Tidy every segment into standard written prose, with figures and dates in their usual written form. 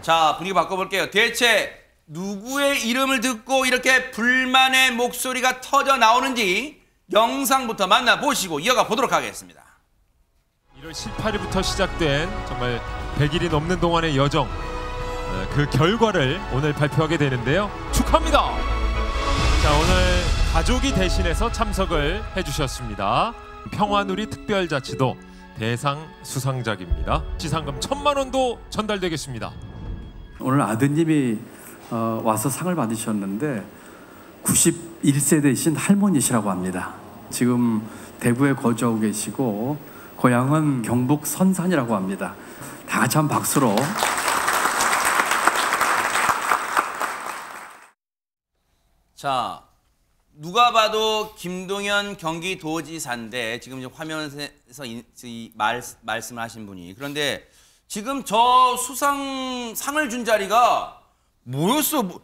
자, 분위기 바꿔볼게요. 대체 누구의 이름을 듣고 이렇게 불만의 목소리가 터져 나오는지 영상부터 만나보시고 이어가 보도록 하겠습니다. 1월 18일부터 시작된 정말 100일이 넘는 동안의 여정, 그 결과를 오늘 발표하게 되는데요. 축하합니다. 자, 오늘 가족이 대신해서 참석을 해주셨습니다. 평화누리 특별자치도 대상 수상작입니다. 지상금 1,000만 원도 전달되겠습니다. 오늘 아드님이 와서 상을 받으셨는데 91세 되신 할머니시라고 합니다. 지금 대구에 거주하고 계시고 고향은 경북 선산이라고 합니다. 다 같이 한번 박수로. 자, 누가 봐도 김동연 경기도지사인데 지금 이제 화면에서 말씀을 하신 분이, 그런데 지금 저 상을 준 자리가 뭐였어?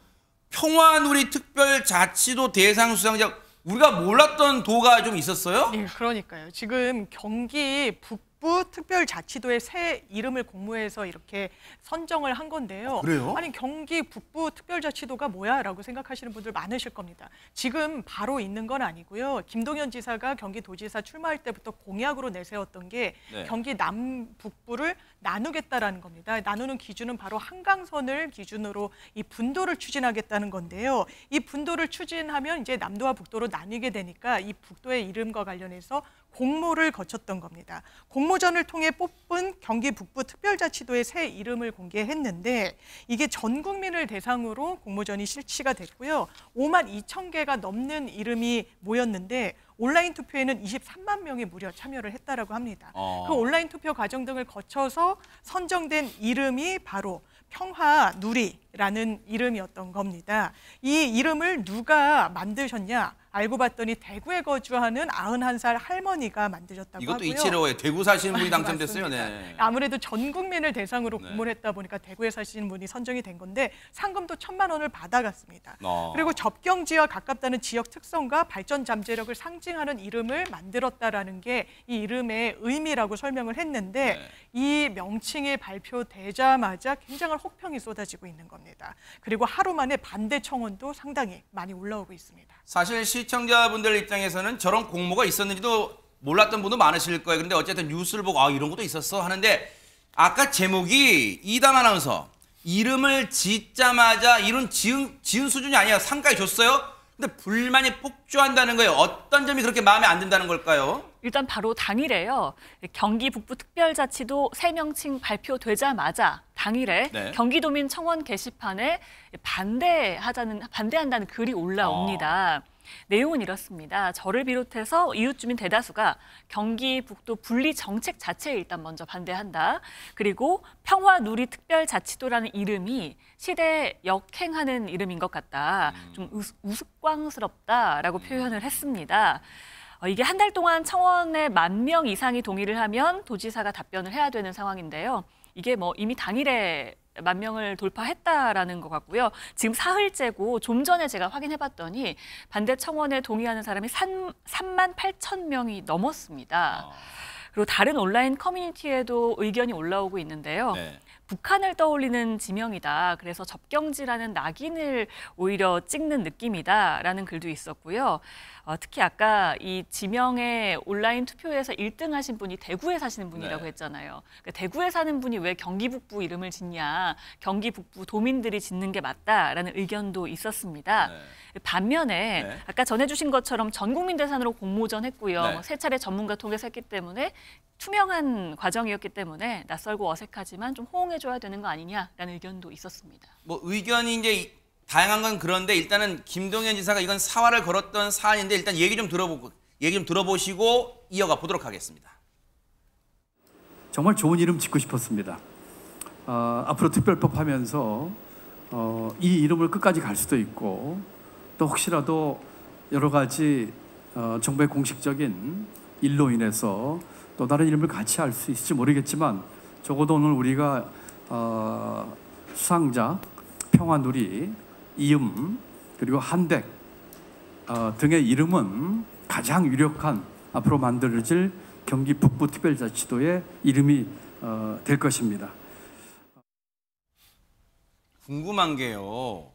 평화누리 특별자치도 대상 수상작, 우리가 몰랐던 도가 좀 있었어요? 네, 그러니까요. 지금 경기 북부 특별자치도의 새 이름을 공모해서 이렇게 선정을 한 건데요. 그래요? 아니, 경기 북부 특별자치도가 뭐야? 라고 생각하시는 분들 많으실 겁니다. 지금 바로 있는 건 아니고요. 김동연 지사가 경기도지사 출마할 때부터 공약으로 내세웠던 게 경기 남북부를 나누겠다라는 겁니다. 나누는 기준은 바로 한강선을 기준으로 이 분도를 추진하겠다는 건데요. 이 분도를 추진하면 이제 남도와 북도로 나뉘게 되니까 이 북도의 이름과 관련해서 공모를 거쳤던 겁니다. 공모전을 통해 뽑은 경기 북부 특별자치도의 새 이름을 공개했는데 이게 전 국민을 대상으로 공모전이 실시가 됐고요. 5만 2천 개가 넘는 이름이 모였는데 온라인 투표에는 23만 명이 무려 참여를 했다라고 합니다. 그 온라인 투표 과정 등을 거쳐서 선정된 이름이 바로 평화누리라는 이름이었던 겁니다. 이 이름을 누가 만드셨냐? 알고 봤더니 대구에 거주하는 91살 할머니가 만드셨다고 이것도 하고요. 이치로에 대구 사시는 분이 당첨됐어요. 네. 아무래도 전 국민을 대상으로 공모를 했다 보니까 대구에 사시는 분이 선정이 된 건데 상금도 1,000만 원을 받아갔습니다. 그리고 접경지와 가깝다는 지역 특성과 발전 잠재력을 상징하는 이름을 만들었다라는 게 이 이름의 의미라고 설명을 했는데 이 명칭이 발표되자마자 굉장한 혹평이 쏟아지고 있는 겁니다. 그리고 하루 만에 반대 청원도 상당히 많이 올라오고 있습니다. 사실 시청자분들 입장에서는 저런 공모가 있었는지도 몰랐던 분도 많으실 거예요. 그런데 어쨌든 뉴스를 보고 아, 이런 것도 있었어 하는데, 아까 제목이 이담 아나운서 이름을 짓자마자 이런 지은 수준이 아니야. 상까지 줬어요. 근데 불만이 폭주한다는 거예요. 어떤 점이 그렇게 마음에 안 든다는 걸까요? 일단 바로 당일에요. 경기 북부 특별자치도 새 명칭 발표되자마자 당일에 경기도민 청원 게시판에 반대한다는 글이 올라옵니다. 내용은 이렇습니다. 저를 비롯해서 이웃주민 대다수가 경기 북도 분리 정책 자체에 일단 먼저 반대한다. 그리고 평화누리 특별자치도라는 이름이 시대에 역행하는 이름인 것 같다. 좀 우스꽝스럽다라고 표현을 했습니다. 이게 한 달 동안 청원에 10,000명 이상이 동의를 하면 도지사가 답변을 해야 되는 상황인데요. 이게 뭐 이미 당일에 10,000명을 돌파했다라는 것 같고요. 지금 사흘째고 좀 전에 제가 확인해봤더니 반대 청원에 동의하는 사람이 38,000명이 넘었습니다. 그리고 다른 온라인 커뮤니티에도 의견이 올라오고 있는데요. 북한을 떠올리는 지명이다. 그래서 접경지라는 낙인을 오히려 찍는 느낌이다라는 글도 있었고요. 특히 아까 이 지명의 온라인 투표에서 1등 하신 분이 대구에 사시는 분이라고 했잖아요. 그러니까 대구에 사는 분이 왜 경기 북부 이름을 짓냐. 경기 북부 도민들이 짓는 게 맞다라는 의견도 있었습니다. 반면에 아까 전해주신 것처럼 전 국민 대상으로 공모전 했고요. 3차례 전문가 통해서 했기 때문에 투명한 과정이었기 때문에 낯설고 어색하지만 좀 호응해줘야 되는 거 아니냐라는 의견도 있었습니다. 뭐 의견이 이제 다양한 건 그런데 일단은 김동연 지사가 이건 사활을 걸었던 사안인데 일단 얘기 좀 들어보시고 이어가 보도록 하겠습니다. 정말 좋은 이름 짓고 싶었습니다. 앞으로 특별법 하면서 이 이름을 끝까지 갈 수도 있고 또 혹시라도 여러 가지 정부의 공식적인 일로 인해서 또 다른 이름을 같이 할 수 있을지 모르겠지만 적어도 오늘 우리가 수상자, 평화누리, 이음, 그리고 한댁 등의 이름은 가장 유력한 앞으로 만들어질 경기 북부특별자치도의 이름이 될 것입니다. 궁금한 게요.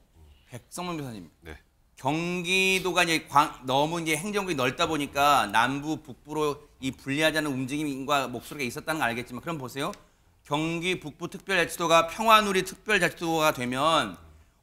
백성문 변호사님. 네. 경기도가 이제 너무 이제 행정국이 넓다 보니까 남부 북부로 이 분리하자는 움직임과 목소리가 있었다는 걸 알겠지만 그럼 보세요. 경기 북부 특별자치도가 평화누리 특별자치도가 되면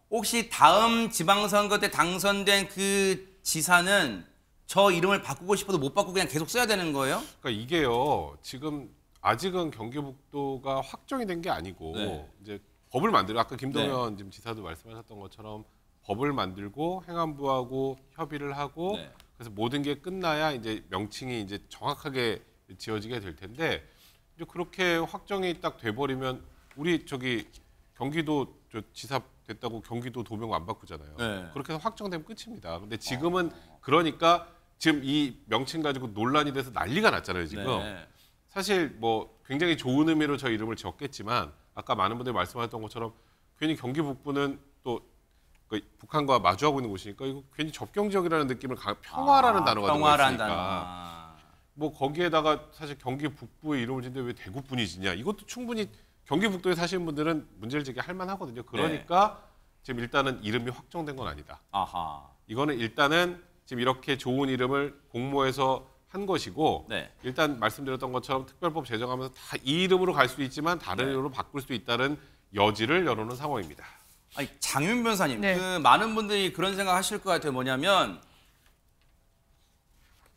혹시 다음 지방선거 때 당선된 그 지사는 저 이름을 바꾸고 싶어도 못 바꾸고 그냥 계속 써야 되는 거예요? 그러니까 이게요. 지금 아직은 경기북도가 확정이 된 게 아니고 네. 이제 법을 만들고 아까 김동연 지금 지사도 말씀하셨던 것처럼 법을 만들고 행안부하고 협의를 하고 네. 그래서 모든 게 끝나야 이제 명칭이 이제 정확하게 지어지게 될 텐데 이제 그렇게 확정이 딱 돼버리면 우리 저기 경기도 저 지사 됐다고 경기도 도명 안 바꾸잖아요. 네. 그렇게 해서 확정되면 끝입니다. 근데 지금은 그러니까 지금 이 명칭 가지고 논란이 돼서 난리가 났잖아요. 지금 네. 사실 뭐 굉장히 좋은 의미로 저 이름을 지었겠지만 아까 많은 분들이 말씀하셨던 것처럼 괜히 경기 북부는 또 북한과 마주하고 있는 곳이니까 이거 괜히 접경 지역이라는 느낌을 평화라는 단어가 평화라는 들어가 있으니까 단어. 뭐 거기에다가 사실 경기 북부의 이름을 짓는데 왜 대구뿐이 짓냐 이것도 충분히 경기 북도에 사시는 분들은 문제를 제기할 만하거든요. 그러니까 지금 일단은 이름이 확정된 건 아니다. 아하. 이거는 일단은 지금 이렇게 좋은 이름을 공모해서 한 것이고 네. 일단 말씀드렸던 것처럼 특별법 제정하면서 다 이 이름으로 갈 수 있지만 다른 이름으로 바꿀 수 있다는 여지를 열어놓은 상황입니다. 아니, 장윤 변호사님, 네. 그 많은 분들이 그런 생각 하실 것 같아요. 뭐냐면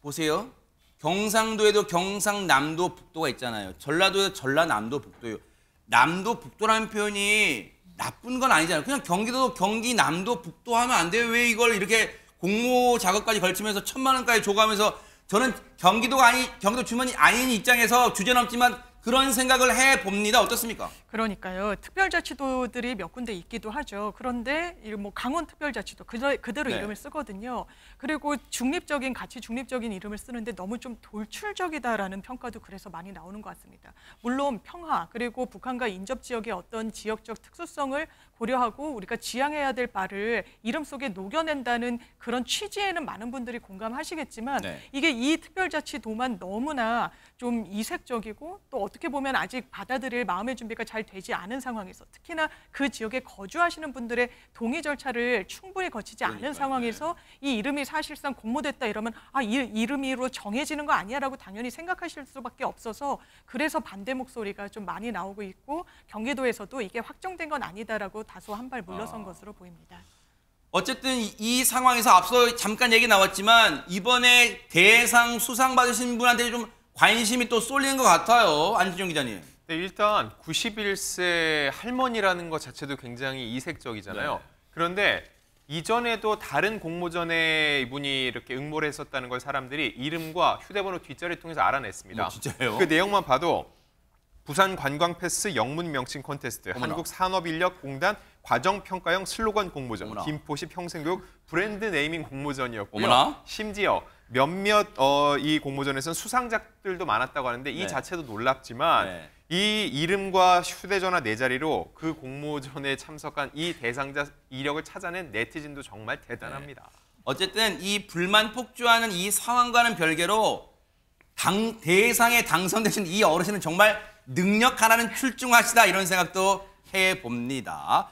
보세요. 경상도에도 경상남도 북도가 있잖아요. 전라도에도 전라남도 북도요. 남도 북도라는 표현이 나쁜 건 아니잖아요. 그냥 경기도 경기남도 북도 하면 안 돼요. 왜 이걸 이렇게 공모 작업까지 걸치면서 1,000만 원까지 줘가면서 저는 경기도 주민이 아닌 입장에서 주제넘지만 그런 생각을 해봅니다. 어떻습니까? 그러니까요. 특별자치도들이 몇 군데 있기도 하죠. 그런데 뭐 강원특별자치도 그대로 네. 이름을 쓰거든요. 그리고 가치 중립적인 이름을 쓰는데 너무 좀 돌출적이다라는 평가도 그래서 많이 나오는 것 같습니다. 물론 평화 그리고 북한과 인접 지역의 어떤 지역적 특수성을 고려하고 우리가 지향해야 될 바를 이름 속에 녹여낸다는 그런 취지에는 많은 분들이 공감하시겠지만 네. 이게 이 특별자치도만 너무나 좀 이색적이고 또 어떻게 보면 아직 받아들일 마음의 준비가 잘 되지 않은 상황에서 특히나 그 지역에 거주하시는 분들의 동의 절차를 충분히 거치지 않은 그러니까요. 상황에서 이 이름이 사실상 공모됐다 이러면 이 이름으로 정해지는 거 아니야라고 당연히 생각하실 수밖에 없어서 그래서 반대 목소리가 좀 많이 나오고 있고 경기도에서도 이게 확정된 건 아니다라고 다소 한 발 물러선 것으로 보입니다. 어쨌든 이 상황에서 앞서 잠깐 얘기 나왔지만 이번에 대상 수상 받으신 분한테 좀 관심이 또 쏠리는 것 같아요. 안진영 기자님. 네, 일단 91세 할머니라는 것 자체도 굉장히 이색적이잖아요. 네. 그런데 이전에도 다른 공모전에 이분이 이렇게 응모를 했었다는 걸 사람들이 이름과 휴대번호 뒷자리를 통해서 알아냈습니다. 진짜요? 그 내용만 봐도 부산 관광패스 영문 명칭 콘테스트, 어머나. 한국산업인력공단 과정평가형 슬로건 공모전, 어머나. 김포시 평생교육 브랜드 네이밍 공모전이었고요. 어머나. 심지어 몇몇 이 공모전에서는 수상작들도 많았다고 하는데 이 네. 자체도 놀랍지만 네. 이 이름과 휴대전화 네 자리로 그 공모전에 참석한 이 대상자 이력을 찾아낸 네티즌도 정말 대단합니다. 어쨌든 이 불만 폭주하는 이 상황과는 별개로 대상에 당선되신 이 어르신은 정말 능력 하나는 출중하시다 이런 생각도 해봅니다.